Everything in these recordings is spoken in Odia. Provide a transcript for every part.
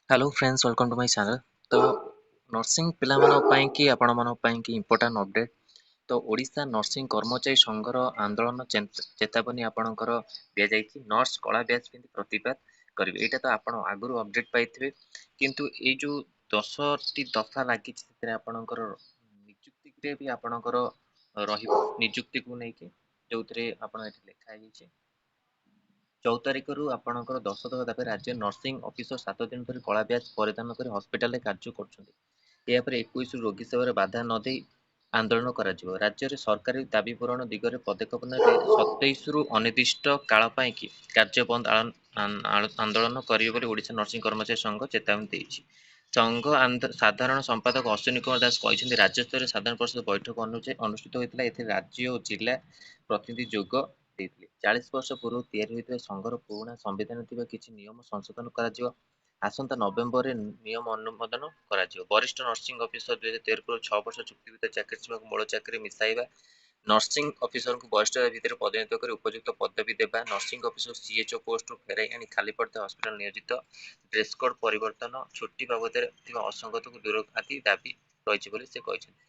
Hello friends welcome to my channel. तो नर्सिंग पिलामानक आपणमानक इम्पोर्टाट अपडेट। तो ओडिशा नर्सिंग कर्मचारी संघर आंदोलन चेतावनी आपणकर दिया जायछि। नर्स कला बैच केमती प्रतिबाद करिवे एटा तो आपण आगुरु अपडेट पाइथिबे, किंतु ए जो 10टी दफा लागि सेते आपणकर नियुक्ति रे भी आपणकर रहिबो नियुक्ति को नै कि जोतरे आपण एठी लेखा हिचे 14 तारिखରୁ ଆପଣଙ୍କର 10 ଦଫା ଦାବି ରାଜ୍ୟ ନର୍ସିଂ ଅଫିସର 7 ଦିନ ଧରି କଳା ବ୍ୟାଚ୍ ପରିଧାନ କରି ହସ୍ପିଟାଲରେ କାର୍ଯ୍ୟ କରୁଛନ୍ତି। ଏହାପରେ 21ରୁ ରୋଗୀ ସେବାରେ ବାଧା ନ ଦେଇ ଆନ୍ଦୋଳନ କରାଯିବ। ରାଜ୍ୟରେ ସରକାରୀ ଦାବି ପୂରଣ ଦିଗରେ ପଦକ୍ଷେପ ନେଲେ 27ରୁ ଅନିର୍ଦ୍ଦିଷ୍ଟ କାଳ ପାଇଁ କାର୍ଯ୍ୟ ବନ୍ଦ ଆନ୍ଦୋଳନ କରିବେ ବୋଲି ଓଡ଼ିଶା ନର୍ସିଂ କର୍ମଚାରୀ ସଂଘ ଚେତାବନୀ ଦେଇଛି। ସଂଘ ସାଧାରଣ ସମ୍ପାଦକ ଅଶ୍ୱିନୀ କୁମାର ଦାସ କହିଛନ୍ତି, ରାଜ୍ୟସ୍ତରୀୟ ସାଧାରଣ ପରିଷଦ ବୈଠକ ଅନୁଷ୍ଠିତ ହୋଇଥିଲା। ଏଥିରେ ରାଜ୍ୟ ଓ ଜିଲ୍ଲା ପ୍ରତିନିଧି ଯୋଗ ଦେଇଥିଲେ। 40 ବର୍ଷ ପୂର୍ବରୁ ତିଆରି ହୋଇଥିବା ସଂଘର ପୁରୁଣା ସମ୍ବିଧାନରେ ଥିବା କିଛି ନିୟମ ସଂଶୋଧନ କରାଯିବ। ଆସନ୍ତା ନଭେମ୍ବରରେ ନିୟମ ଅନୁମୋଦନ କରାଯିବ। ବରିଷ୍ଠ ନର୍ସିଂ ଅଫିସର 2013 ପୂର୍ବରୁ 6 ବର୍ଷ ଚୁକ୍ତିଭିତ୍ତିକ ଚାକିରି ସୀମାକୁ ମୂଳ ଚାକିରିରେ ମିଶାଇବା, ନର୍ସିଂ ଅଫିସରଙ୍କୁ ବରିଷ୍ଠତା ଭିତ୍ତିରେ ପଦୋନ୍ନତି କରି ଉପଯୁକ୍ତ ପଦବୀ ଦେବା, ନର୍ସିଂ ଅଫିସର ସିଏଚ୍ଓ ପୋଷ୍ଟରୁ ଫେରାଇ ଆଣି ଖାଲି ପଡ଼ିଥିବା ହସ୍ପିଟାଲ ନିୟୋଜିତ, ଡ୍ରେସ୍ କୋଡ୍ ପରିବର୍ତ୍ତନ, ଛୁଟି ବାବଦରେ ଥିବା ଅସଙ୍ଗତକୁ ଦୂର ଆଦି ଦାବି ରହିଛି ବୋଲି ସେ କହିଛନ୍ତି।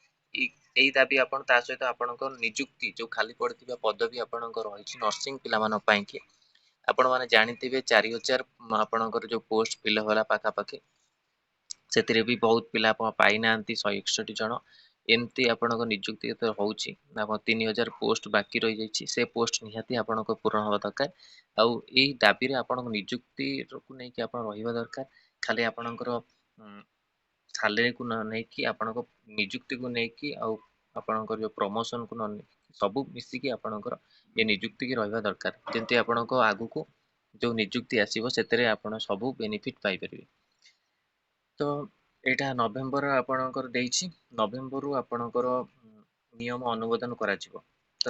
ଏଇ ଦାବି ଆପଣ ତା ସହିତ ଆପଣଙ୍କ ନିଯୁକ୍ତି ଯୋଉ ଖାଲି ପଡ଼ିଥିବା ପଦବୀ ଆପଣଙ୍କ ରହିଛି ନର୍ସିଂ ପିଲାମାନଙ୍କ ପାଇଁ କି ଆପଣ ମାନେ ଜାଣିଥିବେ 4000 ଆପଣଙ୍କର ଯୋଉ ପୋଷ୍ଟ ଫିଲ୍ ହେଲା ପାଖାପାଖି ସେଥିରେ ବି ବହୁତ ପିଲା ଆପଣ ପାଇନାହାନ୍ତି 161 ଜଣ। ଏମିତି ଆପଣଙ୍କ ନିଯୁକ୍ତି ଯେତେ ହଉଛି 3000 ପୋଷ୍ଟ ବାକି ରହିଯାଇଛି, ସେ ପୋଷ୍ଟ ନିହାତି ଆପଣଙ୍କ ପୂରଣ ହେବା ଦରକାର। ଆଉ ଏଇ ଦାବିରେ ଆପଣଙ୍କ ନିଯୁକ୍ତିକୁ ନେଇକି ଆପଣ ରହିବା ଦରକାର। ଖାଲି ଆପଣଙ୍କର ସାଲେରୀକୁ ନ ନେଇକି ଆପଣଙ୍କ ନିଯୁକ୍ତିକୁ ନେଇକି ଆଉ ଆପଣଙ୍କର ଯୋଉ ପ୍ରମୋସନକୁ ନ ନେଇକି ସବୁ ମିଶିକି ଆପଣଙ୍କର ଏ ନିଯୁକ୍ତି କି ରହିବା ଦରକାର, ଯେମିତି ଆପଣଙ୍କ ଆଗକୁ ଯୋଉ ନିଯୁକ୍ତି ଆସିବ ସେଥିରେ ଆପଣ ସବୁ ବେନିଫିଟ୍ ପାଇପାରିବେ। ତ ଏଇଟା ନଭେମ୍ବର ଆପଣଙ୍କର ଦେଇଛି, ନଭେମ୍ବରରୁ ଆପଣଙ୍କର ନିୟମ ଅନୁମୋଦନ କରାଯିବ। ତ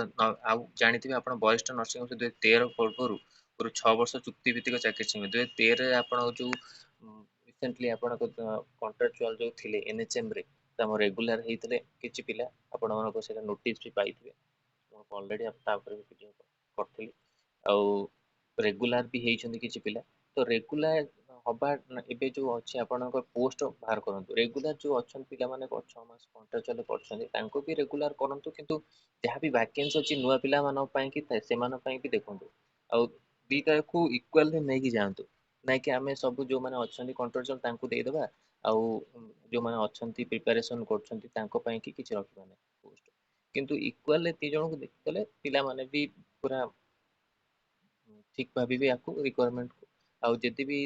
ଆଉ ଜାଣିଥିବେ ଆପଣ ବରିଷ୍ଠ ନର୍ସିଂ ଅଫିସର 2013 ପୂର୍ବରୁ 6 ବର୍ଷ ଚୁକ୍ତି ଭିତ୍ତିକ ଚାକିରି ছিল। 2013ରେ ଆପଣ ଯୋଉ ରିସେଣ୍ଟଲି ଆପଣଙ୍କ କଣ୍ଟ୍ରାକ୍ଚୁଆଲ ଯୋଉ ଥିଲେ NHM ରେ ଆମ ରେଗୁଲାର ହେଇଥିଲେ କିଛି ପିଲା, ଆପଣମାନଙ୍କ ସେଇଟା ନୋଟିସ୍ ବି ପାଇଥିବେ। ମୁଁ ଅଲରେଡି ତା ଉପରେ ବି ଭିଡ଼ିଓ କରିଥିଲି। ଆଉ ରେଗୁଲାର ବି ହେଇଛନ୍ତି କିଛି ପିଲା। ତ ରେଗୁଲାର ହବା ଏବେ ଯୋଉ ଅଛି ଆପଣଙ୍କ ପୋଷ୍ଟ ବାହାର କରନ୍ତୁ। ରେଗୁଲାର ଯୋଉ ଅଛନ୍ତି ପିଲାମାନେ 6 ମାସ କଣ୍ଟ୍ରାକ୍ଚୁଆଲ କରୁଛନ୍ତି ତାଙ୍କୁ ବି ରେଗୁଲାର କରନ୍ତୁ, କିନ୍ତୁ ଯାହା ବି ଭ୍ୟାକେନ୍ସି ଅଛି ନୂଆ ପିଲାମାନଙ୍କ ପାଇଁ କି ସେମାନଙ୍କ ପାଇଁ ବି ଦେଖନ୍ତୁ। ଆଉ ଦିଟାକୁ ଇକ୍ୱାଲି ନେଇକି ଯାଆନ୍ତୁ, ନାଇଁକି ଆମେ ସବୁ ଯୋଉମାନେ ଅଛନ୍ତି କଣ୍ଟ୍ରାକ୍ଚୁଆଲ ତାଙ୍କୁ ଦେଇଦେବା ଆଉ ଯୋଉମାନେ ଅଛନ୍ତି ପ୍ରିପାରେସନ କରୁଛନ୍ତି ତାଙ୍କ ପାଇଁ କି କିଛି ରଖିବା ନାହିଁ ପୋଷ୍ଟ। କିନ୍ତୁ ଇକ୍ୱାଲି ଦି ଜଣଙ୍କୁ ଦେଖିଦେଲେ ପିଲାମାନେ ବି ପୁରା ଠିକ ଭାବିବେ ୟାକୁ ରିକ୍ୱାରମେଣ୍ଟକୁ। ଆଉ ଯଦି ବି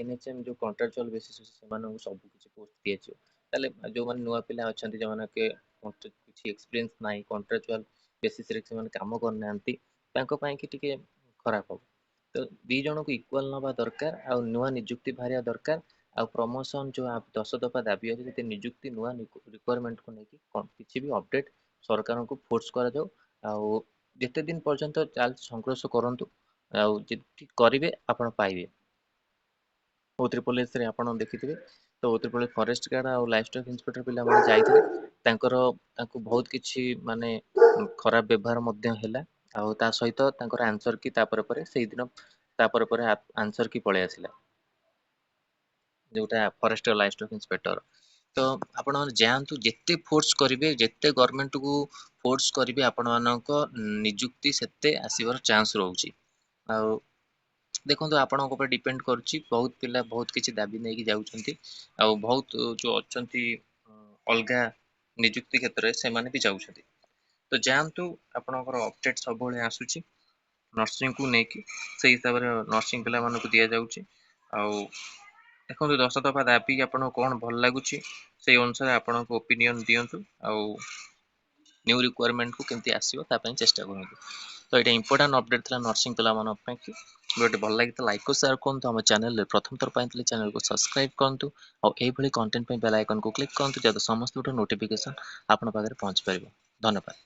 NHM ଯୋଉ କଣ୍ଟ୍ରାକ୍ଚୁଆଲ ବେସିସ୍ ଅଛି ସେମାନଙ୍କୁ ସବୁ କିଛି ପୋଷ୍ଟ ଦିଆଯିବ। ତାହେଲେ ଯୋଉମାନେ ନୂଆ ପିଲା ଅଛନ୍ତି ଯୋଉମାନେ କିଛି ଏକ୍ସପିରିଏନ୍ସ ନାହିଁ, କଣ୍ଟ୍ରାକ୍ଚୁଆଲ ବେସିସରେ ସେମାନେ କାମ କରିନାହାନ୍ତି, ତାଙ୍କ ପାଇଁ କି ଟିକେ ଖରାପ ହବ। ତ ଦି ଜଣଙ୍କୁ ଇକ୍ୱାଲ ନେବା ଦରକାର ଆଉ ନୂଆ ନିଯୁକ୍ତି ବାହାରିବା ଦରକାର। ଆଉ ପ୍ରମୋସନ ଯୋଉ 10 ଦଫା ଦାବି ଅଛି ସେଥିରେ ନିଯୁକ୍ତି ନୂଆ ରିକ୍ୱାରମେଣ୍ଟକୁ ନେଇକି କିଛି ବି ଅପଡେଟ ସରକାରଙ୍କୁ ଫୋର୍ସ କରାଯାଉ। ଆଉ ଯେତେ ଦିନ ପର୍ଯ୍ୟନ୍ତ ସଂଘର୍ଷ କରନ୍ତୁ, ଆଉ ଯେତିକି କରିବେ ଆପଣ ପାଇବେ। ଓତ୍ରିପୋଲିସରେ ଆପଣ ଦେଖିଥିବେ ତ ଓତ୍ରିପୋଲିସ ଫରେଷ୍ଟ ଗାର୍ଡ ଆଉ ଲାଇଫ ଷ୍ଟକ୍ ଇନ୍ସପେକ୍ଟର ପିଲାମାନେ ଯାଇଥିଲେ, ତାଙ୍କୁ ବହୁତ କିଛି ମାନେ ଖରାପ ବ୍ୟବହାର ମଧ୍ୟ ହେଲା। ଆଉ ତା ସହିତ ତାଙ୍କର ଆନ୍ସର କି ତାପରେ ସେଇଦିନ ତାପରେ ଆନ୍ସର କି ପଳେଇ ଆସିଲା ଯୋଉଟା ଫରେଷ୍ଟ ଲାଇଫ ଷ୍ଟକ୍ ଇନ୍ସପେକ୍ଟର। ତ ଆପଣମାନେ ଯାଆନ୍ତୁ, ଯେତେ ଫୋର୍ସ କରିବେ, ଯେତେ ଗଭର୍ଣ୍ଣମେଣ୍ଟକୁ ଫୋର୍ସ କରିବେ ଆପଣମାନଙ୍କ ନିଯୁକ୍ତି ସେତେ ଆସିବାର ଚାନ୍ସ ରହୁଛି। ଆଉ ଦେଖନ୍ତୁ ଆପଣଙ୍କ ଉପରେ ଡିପେଣ୍ଡ କରୁଛି, ବହୁତ ପିଲା ବହୁତ କିଛି ଦାବି ନେଇକି ଯାଉଛନ୍ତି। ଆଉ ବହୁତ ଯୋଉ ଅଛନ୍ତି ଅଲଗା ନିଯୁକ୍ତି କ୍ଷେତ୍ରରେ ସେମାନେ ବି ଯାଉଛନ୍ତି। ତ ଯାଆନ୍ତୁ, ଆପଣଙ୍କର ଅପଡେଟ ସବୁବେଳେ ଆସୁଛି ନର୍ସିଂକୁ ନେଇକି, ସେଇ ହିସାବରେ ନର୍ସିଂ ପିଲାମାନଙ୍କୁ ଦିଆଯାଉଛି। ଆଉ ଦେଖନ୍ତୁ 10 ଦଫା ଦାବି ଆପଣଙ୍କୁ କଣ ଭଲ ଲାଗୁଛି ସେଇ ଅନୁସାରେ ଆପଣଙ୍କ ଓପିନିଅନ ଦିଅନ୍ତୁ। ଆଉ ନ୍ୟୁ ରିକ୍ୱାରମେଣ୍ଟକୁ କେମିତି ଆସିବ ତା ପାଇଁ ଚେଷ୍ଟା କରନ୍ତୁ। ତ ଏଇଟା ଇମ୍ପୋର୍ଟାଣ୍ଟ ଅପଡେଟ୍ ଥିଲା ନର୍ସିଂ ପିଲାମାନଙ୍କ ପାଇଁ କି। ଗୋଟେ ଭଲ ଲାଗିଥିଲା ଲାଇକ୍ ଓ ସେୟାର କରନ୍ତୁ। ଆମ ଚ୍ୟାନେଲରେ ପ୍ରଥମ ଥର ପାଇଁ ଥିଲେ ଚ୍ୟାନେଲକୁ ସବସ୍କ୍ରାଇବ କରନ୍ତୁ। ଆଉ ଏଇଭଳି କଣ୍ଟେଣ୍ଟ ପାଇଁ ବେଲ୍ ଆଇକନକୁ କ୍ଲିକ୍ କରନ୍ତୁ, ଯାতে ସମସ୍ତ ଗୋଟେ ନୋଟିଫିକେସନ ଆପଣଙ୍କ ପାଖରେ ପହଞ୍ଚି ପାରିବ। ଧନ୍ୟବାଦ।